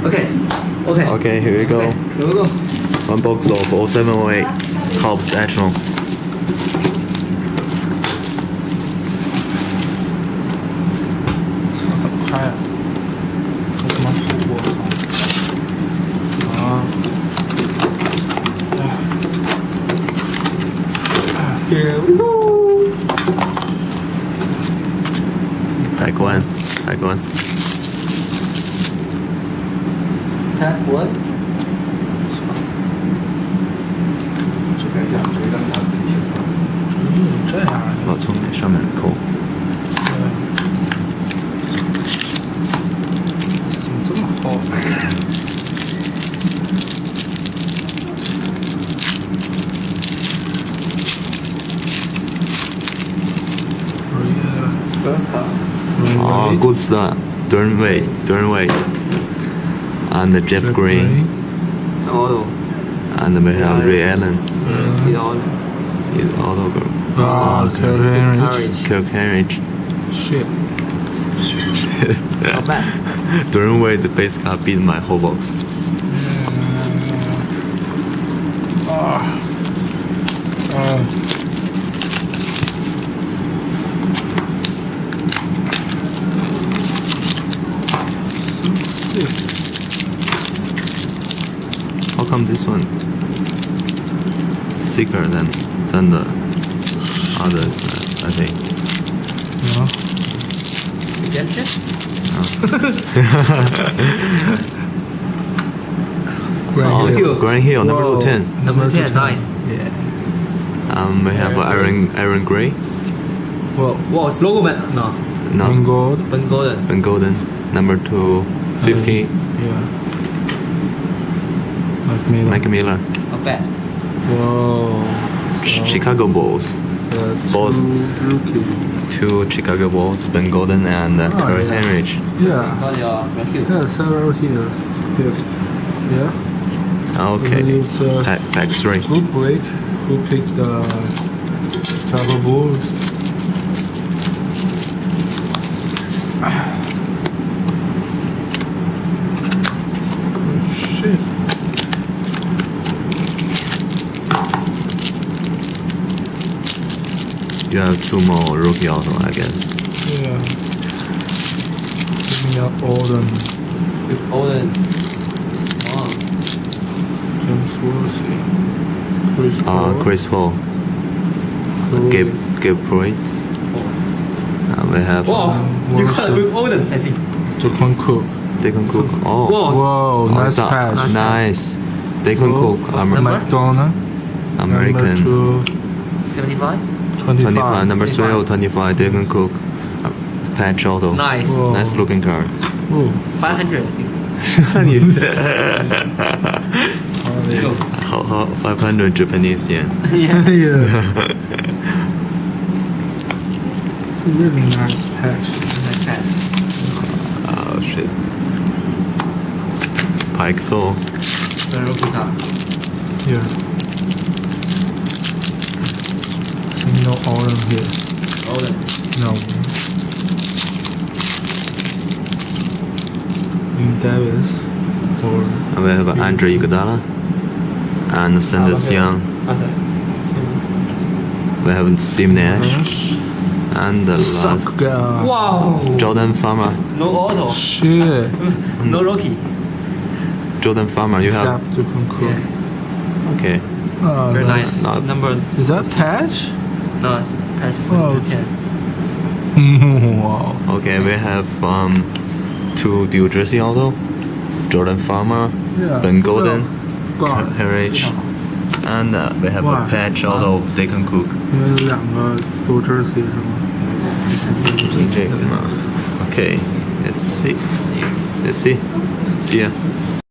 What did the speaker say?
Okay, here we go. Here we go. One box of 0708 Topps Echelon. 怎么开啊？我他妈出过啊！Here we go. 海关。 Tap what？这边这样，这边这样自己写的。这样啊？我从那上面扣。怎么这么厚？Oh, good start. Durnway, and Jeff Green, Auto. and we have Ray Allen. See the auto. He's auto girl. Ah, Kirk Henry. Shit. Not bad. Durnway, the base card beat my whole box. How come this one thicker than the others? I think. Redemption? Grand Hill, number 10. Number 10, nice. Yeah. We have Aaron Gray. Wow, it's logo man. No. Green gold. Ben Golden. Ben Golden, number 250. Yeah. Mike Miller. Not bad. Whoa. Chicago Bulls. Bulls. Rookie. 2 Chicago Bulls, Ben Golden and Kirk yeah. Henry. Yeah. Got your vacuum. Yeah, several here. Yes. Yeah. Okay. It's, Pack 3. Who played? Who picked the Chicago Bulls? Shit. You have 2 more rookie auto, I guess. Yeah. Give me an Odin. Golden. Oh. James Worthy. Chris Paul. Chris Paul. Gabe Pruitt. We have Wow, you got a good Golden, I think. Jaquan Cook. Declan Cook. Oh, Wow. Whoa, nice so- patch. Nice. Declan Cook, number? McDonough. American. Number 75? 25, number 3 of 25, Declan Cook. Patch auto. Nice. Whoa. Nice looking card. Ooh. 500, I think. 好 500 Japanese yen. Yeah. Yeah. Really nice patch. Nice pad. Oh shit. Pike Thor. So rookie card. Yeah. No Odin here. Golden. No. In Davis or And we have Andre Iguodala and Sanders Young. What's that? We have Steve Nash Nash. and the last Suck guy. Wow. Jordan Farmer. No auto. Shit. No rookie. Jordan Farmer, you have. Except Jaquan Cook. Yeah. Okay. Oh, Very that's- nice. not- It's number. Is that patch? No, it's patch is Oh, number it's- 10. Wow. Okay, we have 2 New Jersey auto. Jordan Farmer, Yeah. Ben Golden, God. Harris, and we have Wow. a patch auto of Declan Cook. 因为有两个 New Jersey 是吗？这个嘛 Okay, let's see. Let's see. See ya.